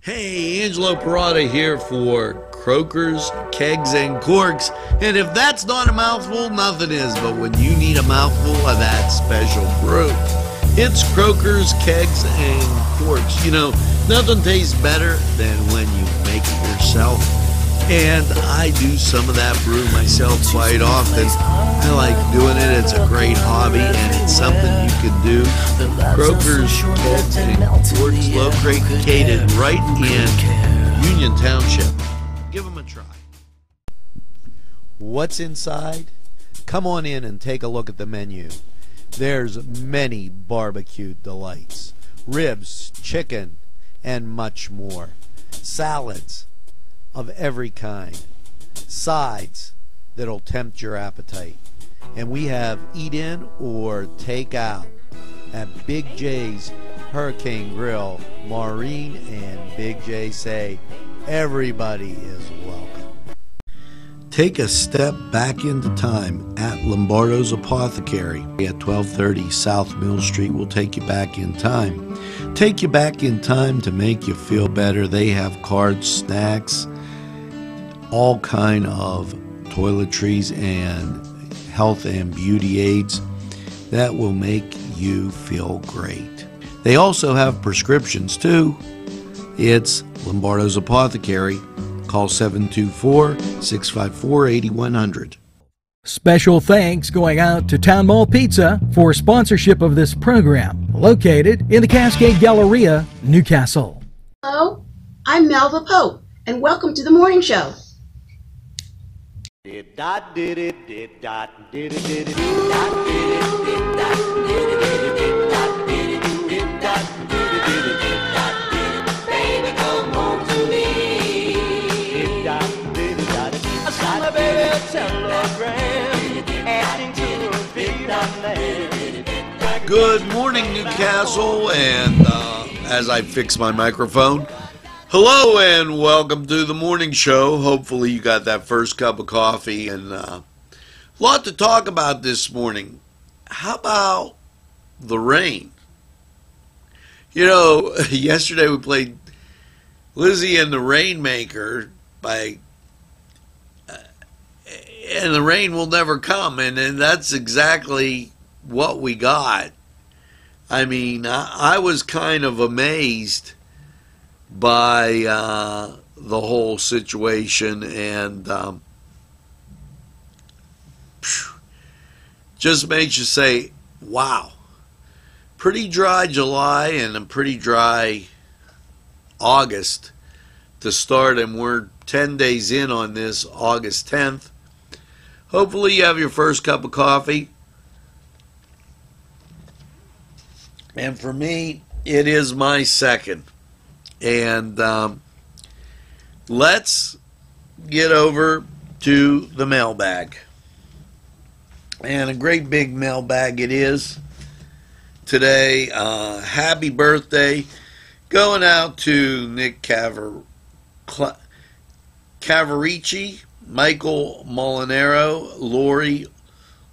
Hey, Angelo Parada here for Croakers, Kegs, and Corks. And if that's not a mouthful, nothing is. But when you need a mouthful of that special brew, it's Croakers, Kegs, and Corks. You know, nothing tastes better than when you make it yourself. And I do some of that brew myself quite often. I like doing it. It's a great hobby, and it's something you can do. Croakers, Kegs, and Corks, located right in Union Township. Give them a try. What's inside? Come on in and take a look at the menu. There's many barbecue delights. Ribs, chicken, and much more. Salads of every kind. Sides that'll tempt your appetite. And we have eat in or take out at Big J's Hurricane Grill. Maureen and Big J say everybody is welcome. Take a step back into time at Lombardo's Apothecary at 1230 South Mill Street. Will take you back in time. Take you back in time to make you feel better. They have cards, snacks, all kind of toiletries and health and beauty aids that will make you feel great. They also have prescriptions too. It's Lombardo's Apothecary. Call 724-654-8100. Special thanks going out to Town Mall Pizza for sponsorship of this program, located in the Cascade Galleria, Newcastle. Hello, I'm Melva Pope, and welcome to the morning show. Did dot did it did dot did it did it did dot did it did dot did it did it did dot did it did dot did it did it did dot did it. Baby, come home to me. Did dot did it dot it. I saw my baby a telegram asking to be dot land. Good morning, Newcastle, and as I fix my microphone, hello and welcome to the morning show. Hopefully you got that first cup of coffee, and a lot to talk about this morning. How about the rain? You know, yesterday we played Lizzie and the Rainmaker and the rain will never come, and that's exactly what we got. I mean, I was kind of amazed by the whole situation, and just makes you say, wow. Pretty dry July and a pretty dry August to start, and we're 10 days in on this August 10th. Hopefully you have your first cup of coffee. And for me, it is my second. And let's get over to the mailbag. And a great big mailbag it is today. Happy birthday going out to Nick Cavarici, Michael Molinaro, Lori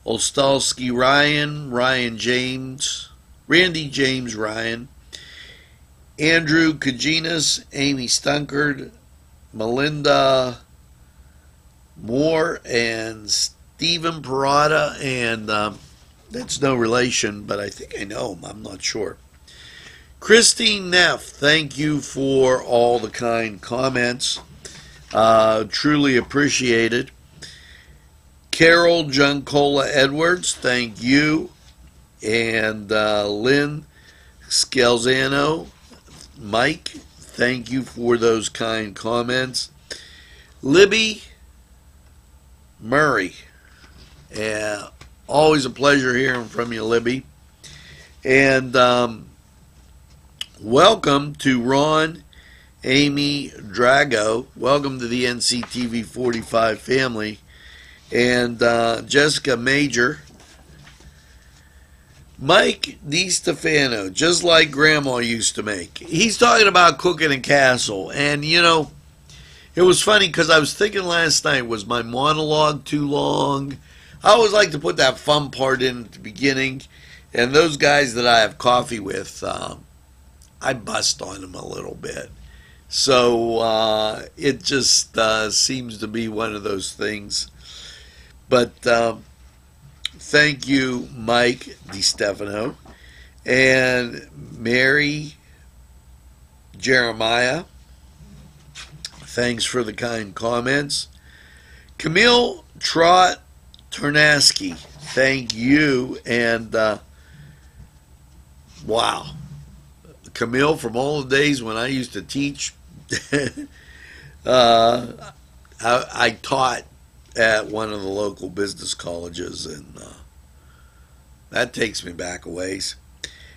Olstalski, Ryan James, Randy James Ryan, Andrew Kajinas, Amy Stunkard, Melinda Moore, and Stephen Parada, and that's no relation, but I think I know him. I'm not sure. Christine Neff, thank you for all the kind comments. Truly appreciated. Carol Giancola Edwards, thank you. And Lynn Scalzano, Mike, thank you for those kind comments. Libby Murray, always a pleasure hearing from you, Libby. And welcome to Ron, Amy Drago. Welcome to the NCTV45 family. And Jessica Major. Mike DiStefano, just like Grandma used to make. He's talking about cooking in Castle. And, you know, it was funny because I was thinking last night, was my monologue too long? I always like to put that fun part in at the beginning. And those guys that I have coffee with, I bust on them a little bit. So it just seems to be one of those things. But thank you, Mike DiStefano, and Mary Jeremiah. Thanks for the kind comments. Camille Trot Ternaski, thank you. And wow, Camille, from all the days when I used to teach, I taught at one of the local business colleges, and that takes me back a ways.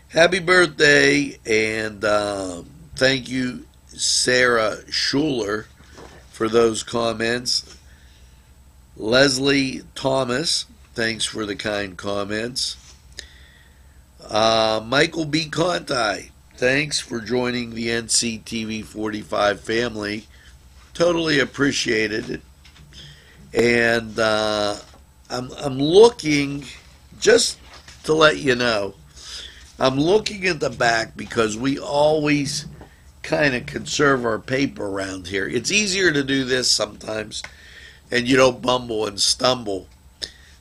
Happy birthday, and thank you, Sarah Schuler, for those comments. Leslie Thomas, thanks for the kind comments. Michael B. Conti, thanks for joining the NCTV45 family. Totally appreciated it. And I'm looking, just to let you know, I'm looking at the back because we always kind of conserve our paper around here. It's easier to do this sometimes, and you don't bumble and stumble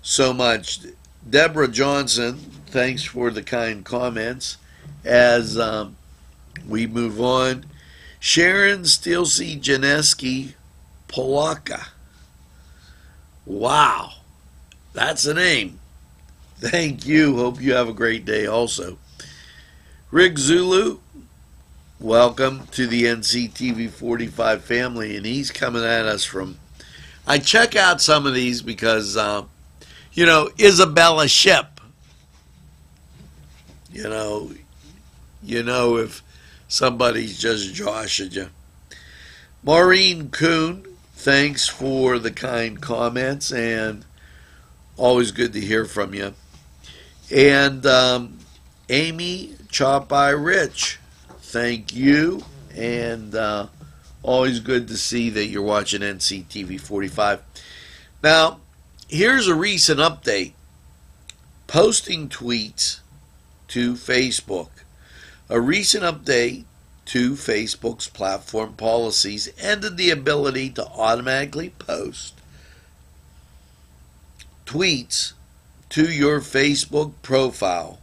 so much. Deborah Johnson, thanks for the kind comments as we move on. Sharon Stilsey Janeski Polaka. Wow, that's a name. Thank you. Hope you have a great day also. Rick Zulu, welcome to the NCTV45 family, and he's coming at us from, I check out some of these because, you know, Isabella Ship, you know if somebody's just joshing you. Maureen Kuhn, thanks for the kind comments, and always good to hear from you. And Amy Chop-Eye Rich, thank you, and always good to see that you're watching NCTV45. Now, here's a recent update. Posting tweets to Facebook. A recent update to Facebook's platform policies ended the ability to automatically post tweets to your Facebook profile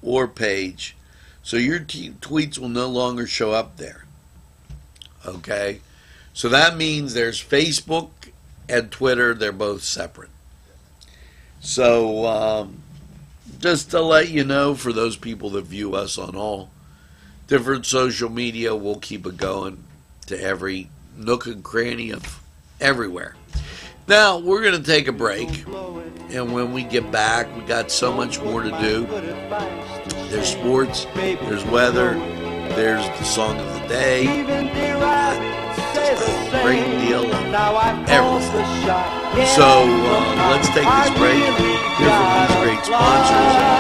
or page, so your tweets will no longer show up there. Okay, so that means there's Facebook and Twitter, they're both separate. So just to let you know, for those people that view us on all different social media, we'll keep it going to every nook and cranny of everywhere. Now, we're going to take a break, and when we get back, we got so much more to do. There's sports, there's weather, there's the song of the day, just a great deal of everything. So, let's take this break, hear from these great sponsors.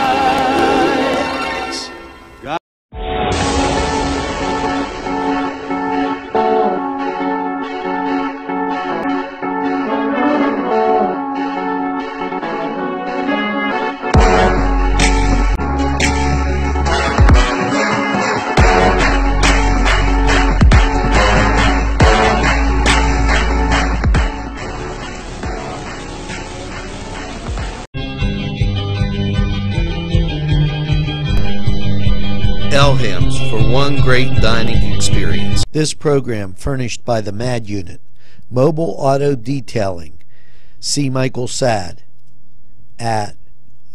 Elham's for one great dining experience. This program furnished by the MAD Unit, Mobile Auto Detailing. See Michael Sad at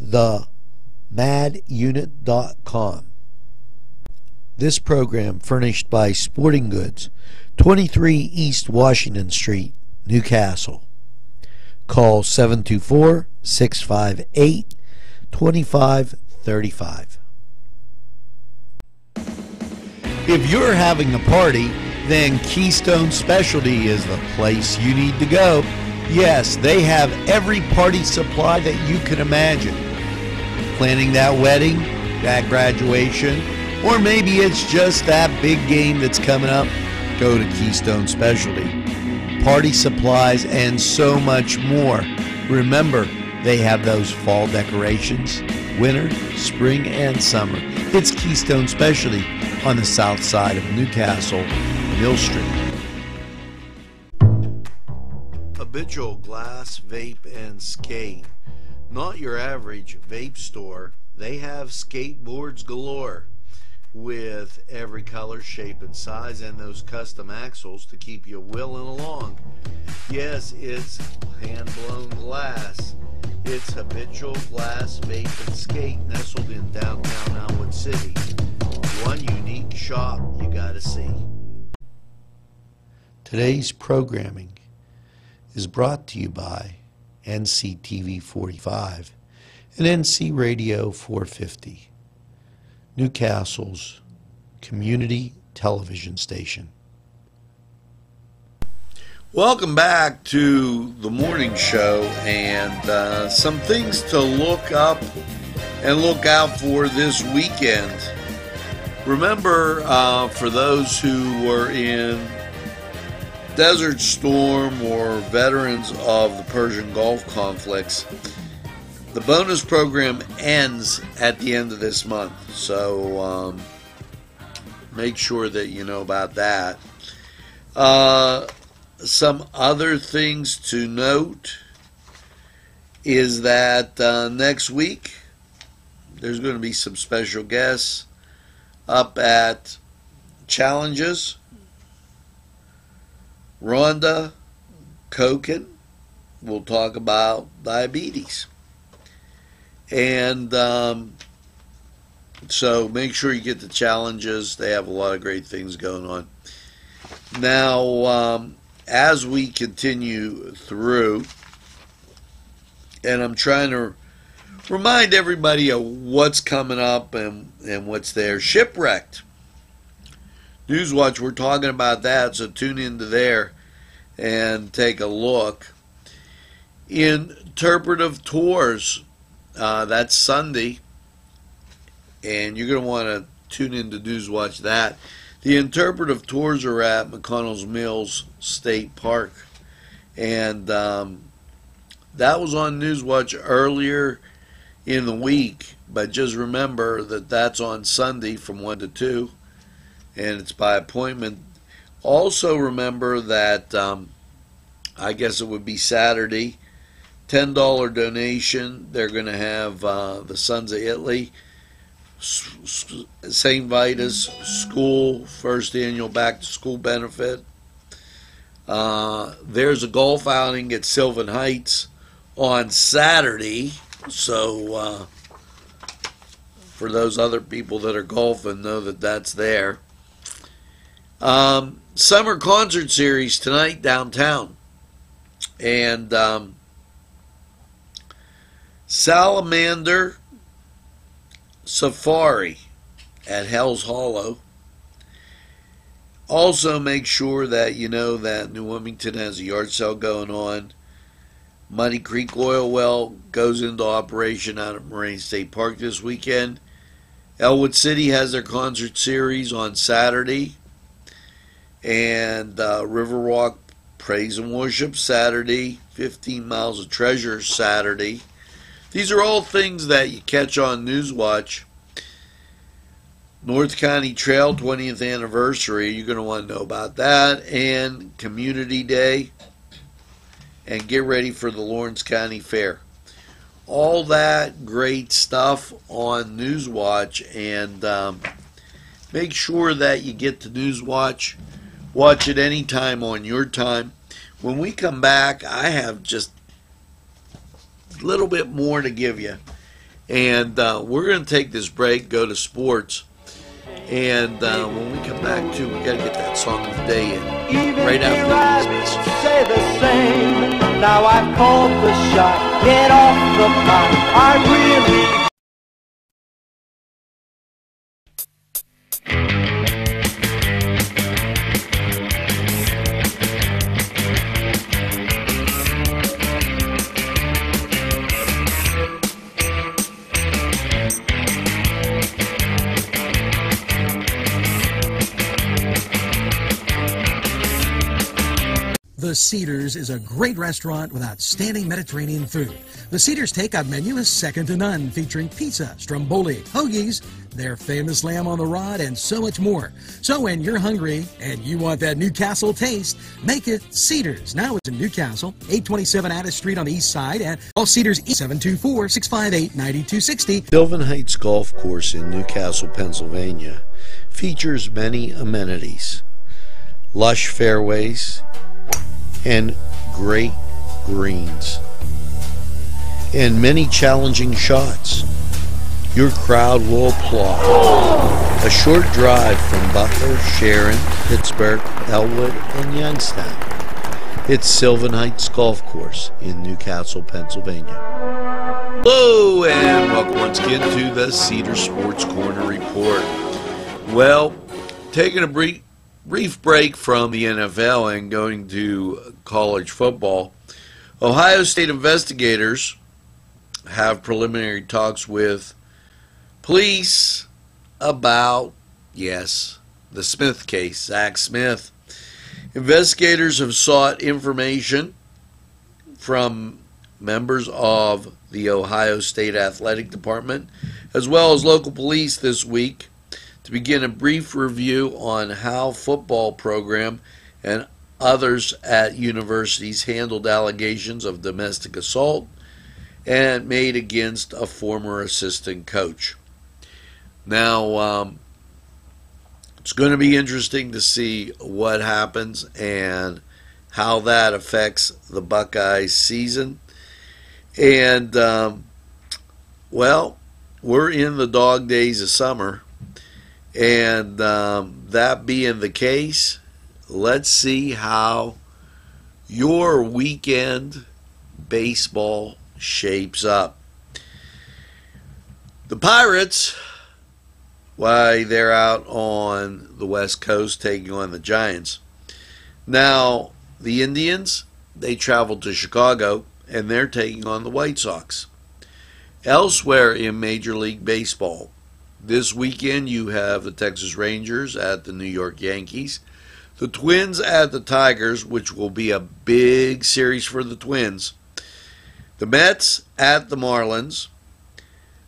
themadunit.com. This program furnished by Sporting Goods, 23 East Washington Street, Newcastle. Call 724-658-2535. If you're having a party, then Keystone Specialty is the place you need to go. Yes, they have every party supply that you can imagine. Planning that wedding, that graduation, or maybe it's just that big game that's coming up, go to Keystone Specialty. Party supplies and so much more. Remember, they have those fall decorations, winter, spring, and summer. It's Keystone Specialty on the south side of Newcastle, Mill Street. Habitual Glass, Vape, and Skate. Not your average vape store. They have skateboards galore with every color, shape, and size, and those custom axles to keep you wheeling along. Yes, it's hand-blown glass. It's Habitual Glass, Vape, and Skate, nestled in downtown Elwood City. One unique shop you gotta see. Today's programming is brought to you by NCTV45 and NC Radio 450, Newcastle's community television station. Welcome back to the morning show, and some things to look up and look out for this weekend. Remember, for those who were in Desert Storm or veterans of the Persian Gulf conflicts, the bonus program ends at the end of this month, so make sure that you know about that. Some other things to note is that next week there's going to be some special guests up at Challenges. Rhonda Koken will talk about diabetes. And so make sure you get the Challenges. They have a lot of great things going on. Now, as we continue through, and I'm trying to remind everybody of what's coming up and what's there. Shipwrecked. Newswatch, we're talking about that, so tune into there and take a look. Interpretive Tours, that's Sunday, and you're going to want to tune into Newswatch that. The Interpretive Tours are at McConnell's Mills State Park, and that was on Newswatch earlier in the week, but just remember that that's on Sunday from 1 to 2. And it's by appointment. Also remember that I guess it would be Saturday, $10 donation. They're going to have the Sons of Italy, St. Vitus School, first annual back to school benefit. There's a golf outing at Sylvan Heights on Saturday. So for those other people that are golfing, know that that's there. Summer concert series tonight downtown, and Salamander Safari at Hell's Hollow. Also make sure that you know that New Wilmington has a yard sale going on. Muddy Creek Oil Well goes into operation out at Moraine State Park this weekend. Elwood City has their concert series on Saturday. And Riverwalk Praise and Worship Saturday, 15 Miles of Treasure Saturday. These are all things that you catch on Newswatch. North County Trail 20th anniversary, you're going to want to know about that. And Community Day. And get ready for the Lawrence County Fair. All that great stuff on Newswatch. And make sure that you get to Newswatch. Watch it anytime on your time. When we come back, I have just a little bit more to give you. And we're going to take this break, go to sports. And when we come back, too, we got to get that song of the day in. Right after these messages. Say the same. Now I've called the shot. Get off the pot. I really. The Cedars is a great restaurant with outstanding Mediterranean food. The Cedars takeout menu is second to none, featuring pizza, stromboli, hoagies, their famous lamb on the rod, and so much more. So when you're hungry and you want that Newcastle taste, make it Cedars. Now it's in Newcastle, 827 Addis Street on the east side, and call Cedars 724-658-9260. Sylvan Heights Golf Course in Newcastle, Pennsylvania features many amenities, lush fairways, and great greens, and many challenging shots. Your crowd will applaud. A short drive from Butler, Sharon, Pittsburgh, Elwood, and Youngstown. It's Sylvan Heights Golf Course in Newcastle, Pennsylvania. Hello, and welcome once again to the Cedar Sports Corner Report. Well, taking a brief break from the NFL and going to college football, Ohio State investigators have preliminary talks with police about, yes, the Smith case, Zach Smith. Investigators have sought information from members of the Ohio State Athletic Department as well as local police this week to begin a brief review on how football program and others at universities handled allegations of domestic assault and made against a former assistant coach. Now, it's going to be interesting to see what happens and how that affects the Buckeyes season. And, well, we're in the dog days of summer. And that being the case, let's see how your weekend baseball shapes up. The Pirates, why, they're out on the West Coast taking on the Giants. Now, the Indians, they traveled to Chicago, and they're taking on the White Sox. Elsewhere in Major League Baseball, this weekend you have the Texas Rangers at the New York Yankees, the Twins at the Tigers, which will be a big series for the Twins, the Mets at the Marlins,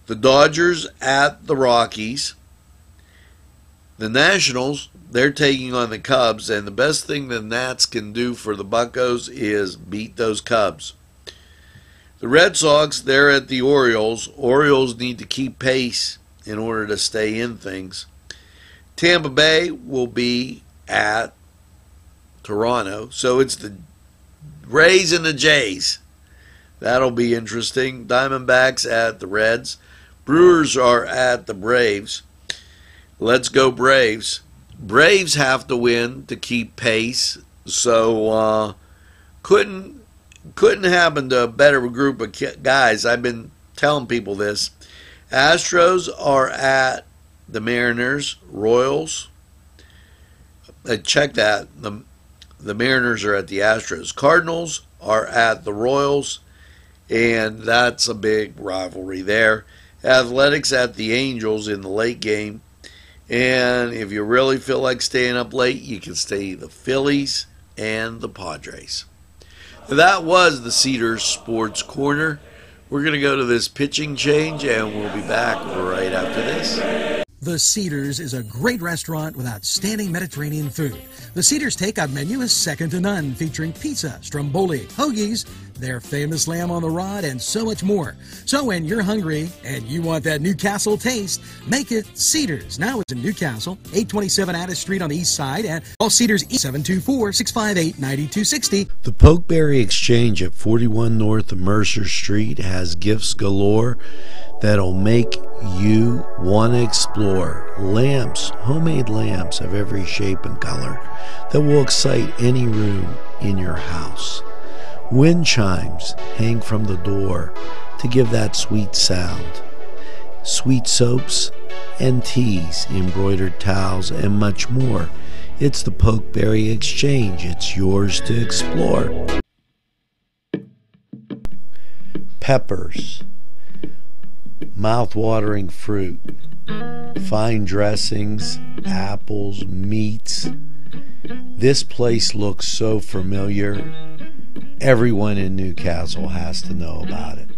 the Dodgers at the Rockies, the Nationals, they're taking on the Cubs, and the best thing the Nats can do for the Buccos is beat those Cubs. The Red Sox, they're at the Orioles. Orioles need to keep pace in order to stay in things. Tampa Bay will be at Toronto. So it's the Rays and the Jays. That'll be interesting. Diamondbacks at the Reds. Brewers are at the Braves. Let's go Braves. Braves have to win to keep pace. So couldn't happen to a better group of guys. I've been telling people this. Astros are at the Mariners. Royals. Check that. The Mariners are at the Astros. Cardinals are at the Royals. And that's a big rivalry there. Athletics at the Angels in the late game. And if you really feel like staying up late, you can stay the Phillies and the Padres. That was the Cedars Sports Corner. We're going to go to this pitching change, and we'll be back right after this. The Cedars is a great restaurant with outstanding Mediterranean food. The Cedars takeout menu is second to none, featuring pizza, stromboli, hoagies, their famous lamb on the rod, and so much more. So when you're hungry and you want that Newcastle taste, make it Cedars. Now it's in Newcastle, 827 Addis Street on the east side, and call Cedars 724-658-9260. The Pokeberry Exchange at 41 North Mercer Street has gifts galore that'll make you want to explore. Lamps, homemade lamps of every shape and color that will excite any room in your house. Wind chimes hang from the door to give that sweet sound. Sweet soaps and teas, embroidered towels, and much more. It's the Pokeberry Exchange. It's yours to explore. Peppers, mouth-watering fruit, fine dressings, apples, meats, This place looks so familiar. Everyone in Newcastle has to know about it.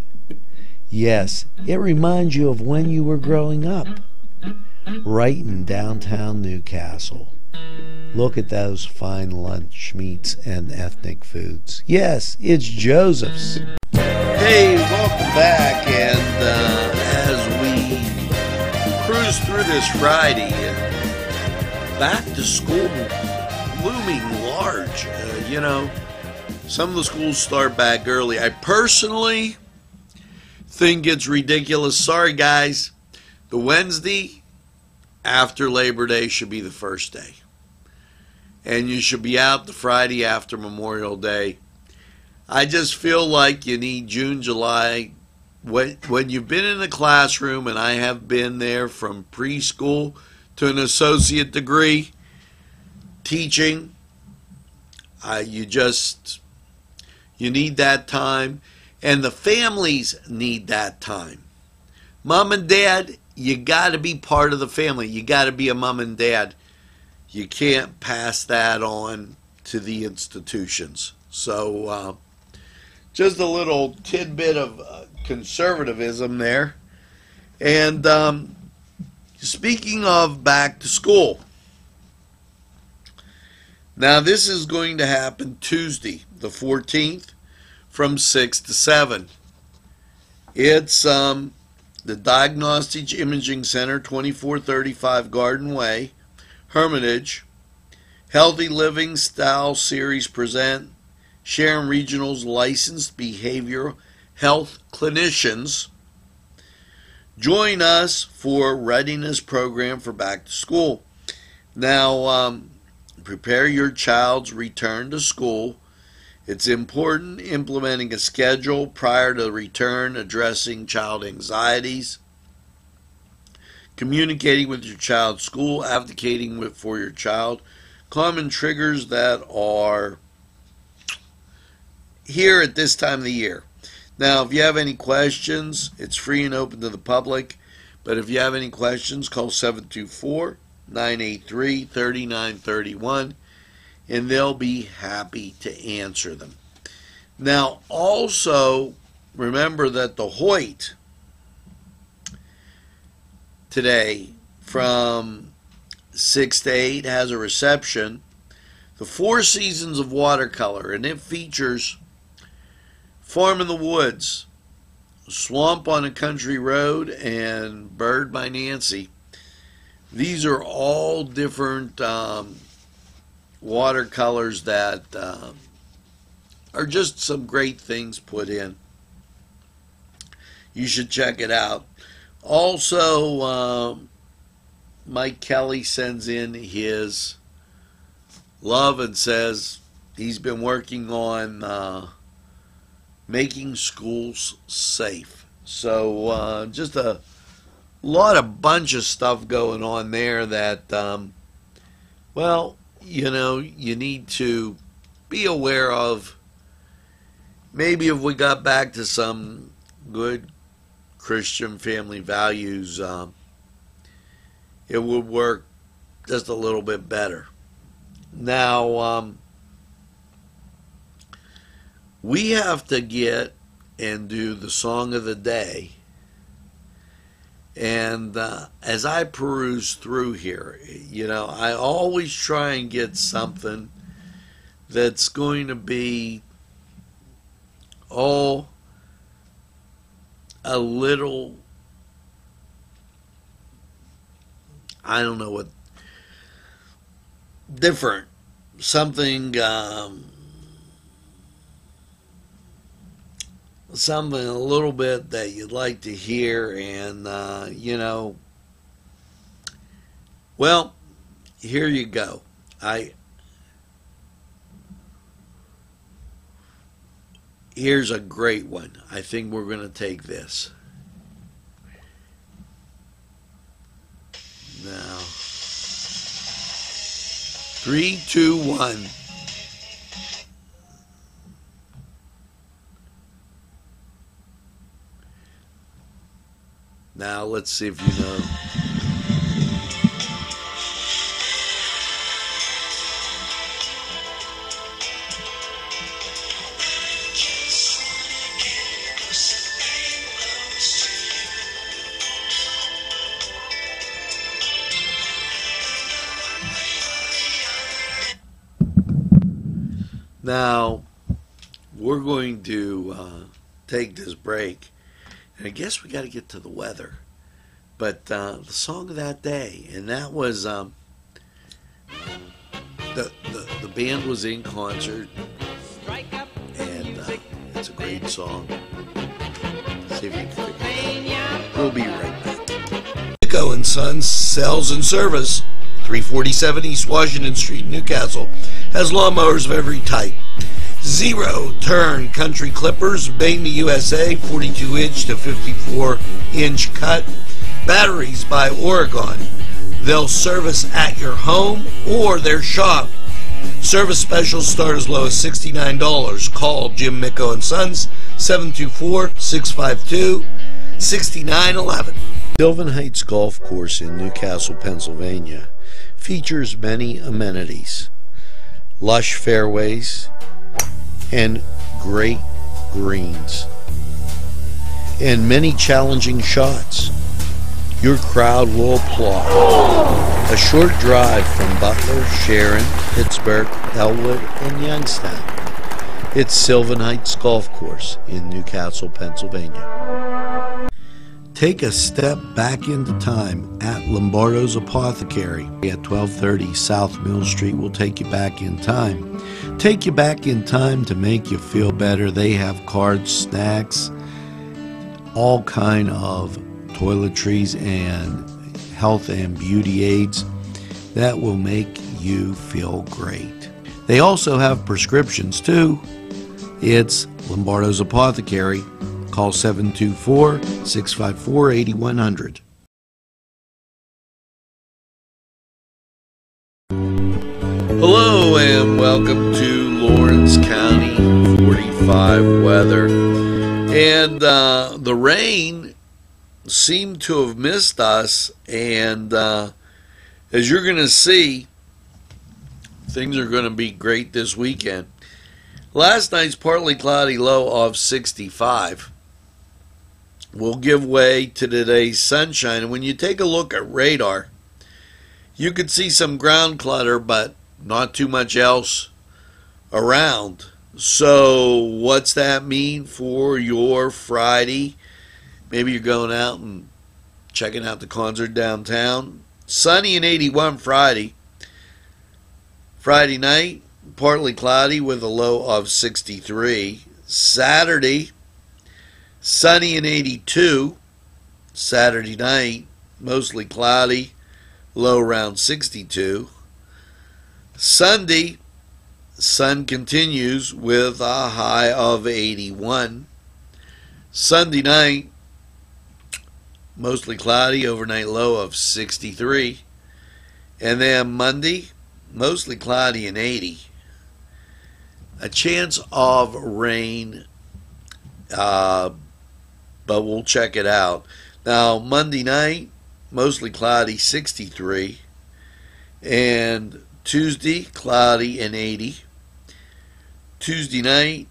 Yes, it reminds you of when you were growing up, right in downtown Newcastle. Look at those fine lunch meats and ethnic foods. Yes, it's Joseph's. Hey, welcome back, and as we cruise through this Friday, back to school looming large. Some of the schools start back early. I personally think it's ridiculous. Sorry, guys. The Wednesday after Labor Day should be the first day. And you should be out the Friday after Memorial Day. I just feel like you need June, July. When you've been in the classroom, and I have been there from preschool to an associate degree teaching, you need that time, and the families need that time. Mom and dad, you got to be part of the family. You got to be a mom and dad. You can't pass that on to the institutions. So just a little tidbit of conservatism there. And speaking of back to school, now this is going to happen Tuesday, the 14th, from 6 to 7. It's the Diagnostic Imaging Center, 2435 Garden Way, Hermitage. Healthy Living Style Series present Sharon Regional's licensed behavioral health clinicians. Join us for readiness program for back to school. Now, prepare your child's return to school. It's important implementing a schedule prior to return, addressing child anxieties, communicating with your child's school, advocating for your child, common triggers that are here at this time of the year. Now, if you have any questions, it's free and open to the public, but if you have any questions, call 724-983-3931, and they'll be happy to answer them. Now, also, remember that the Hoyt today from 6 to 8 has a reception, the Four Seasons of Watercolor, and it features Farm in the Woods, Swamp on a Country Road, and Bird by Nancy. These are all different watercolors that are just some great things put in. You should check it out. Also, Mike Kelly sends in his love and says he's been working on making schools safe. So just a bunch of stuff going on there that, well, you need to be aware of. Maybe if we got back to some good Christian family values, it would work just a little bit better. Now, we have to get and do the song of the day. And as I peruse through here, I always try and get something that's going to be a little, I don't know what, different. Something, something a little bit that you'd like to hear, and well, here you go. Here's a great one. I think we're going to take this. Now, 3, 2, 1. Now, let's see if you know. Now, we're going to take this break, and I guess we got to get to the weather. But the song of that day, and that was the band was in concert, and it's a great song. See if you can figure it out. We'll be right back. Nico and Sons Sales and Service, 347 East Washington Street, Newcastle, has lawnmowers of every type. Zero-turn country clippers, made in the USA, 42-inch to 54-inch cut. Batteries by Oregon. They'll service at your home or their shop. Service specials start as low as $69. Call Jim Micco and Sons, 724-652-6911. Sylvan Heights Golf Course in Newcastle, Pennsylvania features many amenities, lush fairways, and great greens, and many challenging shots. Your crowd will applaud. A short drive from Butler, Sharon, Pittsburgh, Elwood, and Youngstown. It's Sylvan Heights Golf Course in Newcastle, Pennsylvania. Take a step back into time at Lombardo's Apothecary at 1230 South Mill Street. Will take you back in time. Take you back in time to make you feel better. They have cards, snacks, all kind of toiletries and health and beauty aids that will make you feel great. They also have prescriptions too. It's Lombardo's Apothecary. Call 724-654-8100. Hello and welcome to Lawrence County 45 weather. And the rain seemed to have missed us, and as you're going to see, things are going to be great this weekend. Last night's partly cloudy low of 65 will give way to today's sunshine. And when you take a look at radar, you could see some ground clutter, but not too much else around. So what's that mean for your Friday? Maybe you're going out and checking out the concert downtown. Sunny and 81 Friday. Friday night, partly cloudy with a low of 63. Saturday, sunny and 82. Saturday night, mostly cloudy, low around 62. Sunday, sun continues with a high of 81. Sunday night, mostly cloudy, overnight low of 63. And then Monday, mostly cloudy and 80. A chance of rain, but we'll check it out. Now, Monday night, mostly cloudy, 63. And Tuesday, cloudy and 80. Tuesday night,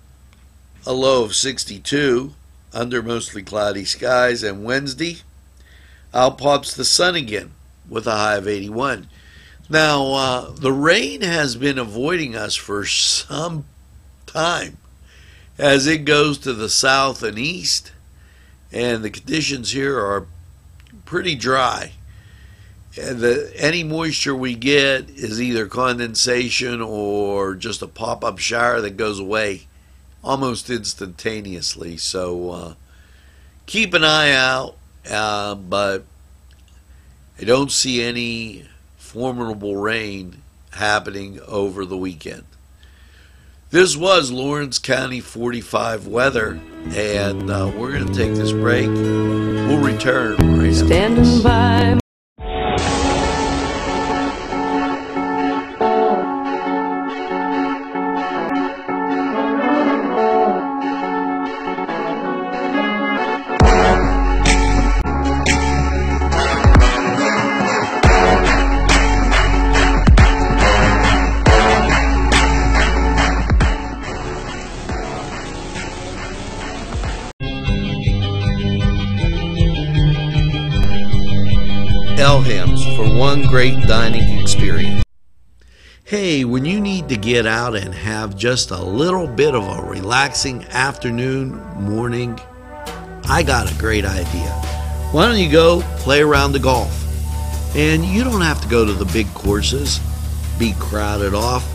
a low of 62, under mostly cloudy skies. And Wednesday, out pops the sun again with a high of 81. Now, the rain has been avoiding us for some time as it goes to the south and east, and the conditions here are pretty dry. And any moisture we get is either condensation or just a pop-up shower that goes away almost instantaneously. So keep an eye out, but I don't see any formidable rain happening over the weekend. This was Lawrence County 45 weather, and we're going to take this break. We'll return right after this. By Elham's for one great dining experience. Hey, when you need to get out and have just a little bit of a relaxing afternoon, morning, I got a great idea. Why don't you go play around the golf? And you don't have to go to the big courses, be crowded off.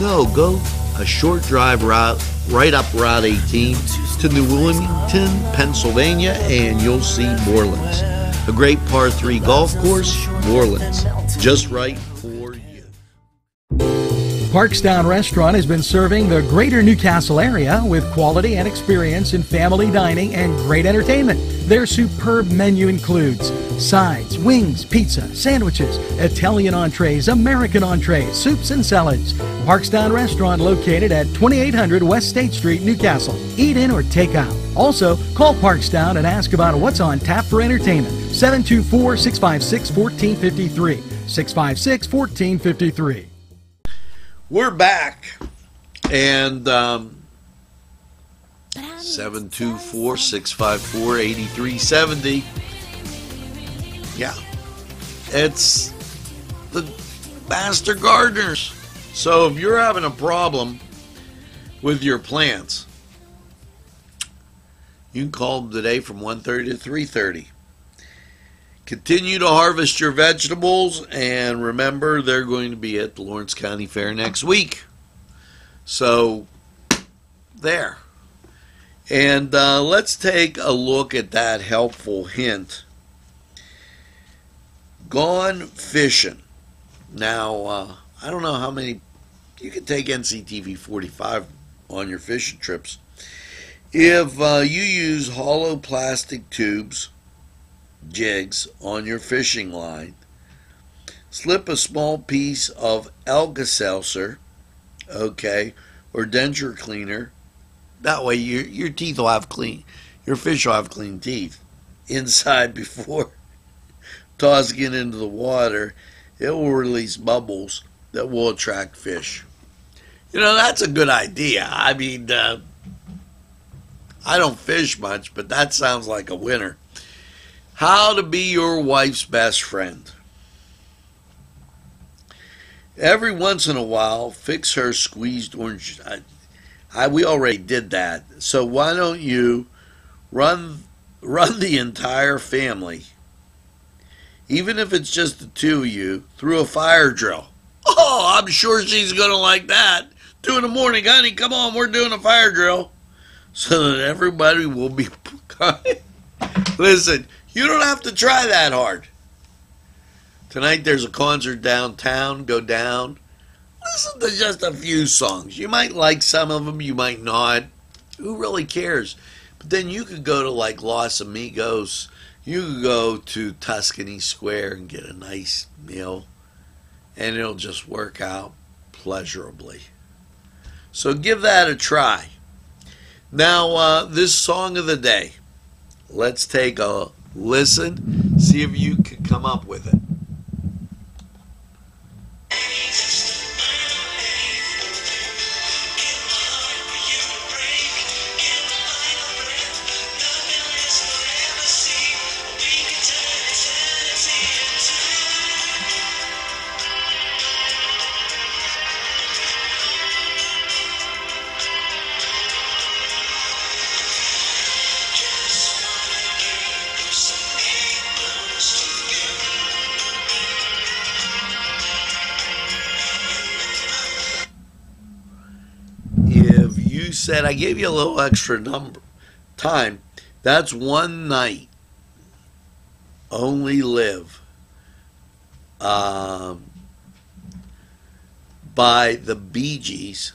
No, go a short drive route right up Route 18 to New Wilmington, Pennsylvania, and you'll see Morelands. A great par 3 golf course, Morelands, just right for you. Parkstown Restaurant has been serving the greater Newcastle area with quality and experience in family dining and great entertainment. Their superb menu includes sides, wings, pizza, sandwiches, Italian entrees, American entrees, soups and salads. Parkstown Restaurant located at 2800 West State Street, Newcastle. Eat in or take out. Also, call Parkstown and ask about what's on tap for entertainment. 724-656-1453. 656-1453. We're back, and 724-654-8370. Yeah, it's the Master Gardeners. So if you're having a problem with your plants, you can call them today from 1:30 to 3:30. Continue to harvest your vegetables, and remember, they're going to be at the Lawrence County Fair next week. So, there. And let's take a look at that helpful hint. Gone fishing. Now, I don't know how many, you can take NCTV45 on your fishing trips. If you use hollow plastic tubes, jigs on your fishing line, slip a small piece of Alka-Seltzer, okay, or denture cleaner. That way your teeth will have clean, your fish will have clean teeth inside before tossing it into the water. It will release bubbles that will attract fish. You know, that's a good idea. I mean, I don't fish much, but that sounds like a winner. How to be your wife's best friend. Every once in a while, fix her squeezed orange. We already did that. So why don't you run the entire family, even if it's just the two of you, through a fire drill? Oh, I'm sure she's going to like that. 2 in the morning, honey, come on, we're doing a fire drill. So that everybody will be... Listen, you don't have to try that hard. Tonight there's a concert downtown. Go down. Listen to just a few songs. You might like some of them, you might not. Who really cares? But then you could go to like Los Amigos. You could go to Tuscany Square and get a nice meal. And it'll just work out pleasurably. So give that a try. Now, this song of the day. Let's take a listen, see if you can come up with it. Said I gave you a little extra time. That's One Night Only Live by the Bee Gees.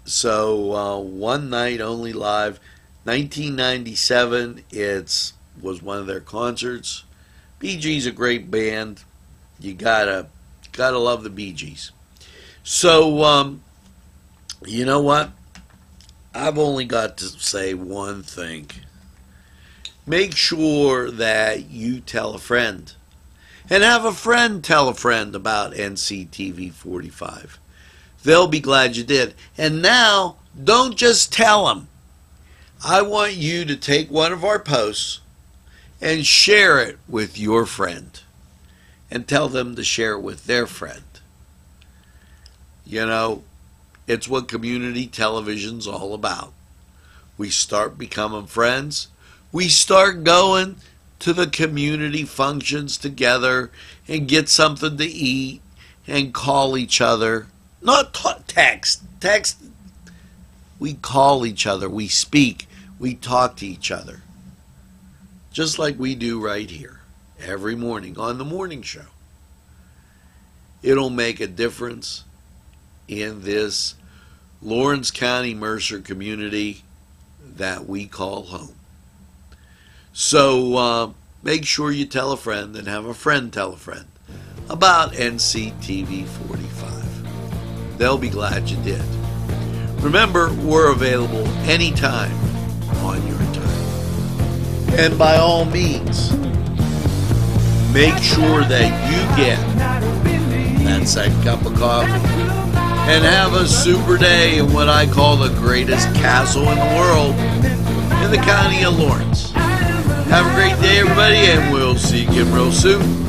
So One Night Only Live, 1997. It was one of their concerts. Bee Gees, a great band. You gotta love the Bee Gees. So you know what? I've only got to say one thing. Make sure that you tell a friend. And have a friend tell a friend about NCTV45. They'll be glad you did. And now, don't just tell them. I want you to take one of our posts and share it with your friend. And tell them to share it with their friend. You know, it's what community television's all about. We start becoming friends. We start going to the community functions together and get something to eat and call each other. Not text. Text. We call each other. We speak. We talk to each other. Just like we do right here every morning on the morning show. It'll make a difference in this Lawrence County Mercer community that we call home. So make sure you tell a friend and have a friend tell a friend about NCTV45. They'll be glad you did. Remember, we're available anytime on your time. And by all means, make sure that you get that second cup of coffee and have a super day in what I call the greatest castle in the world in the county of Lawrence. Have a great day, everybody, and we'll see you again real soon.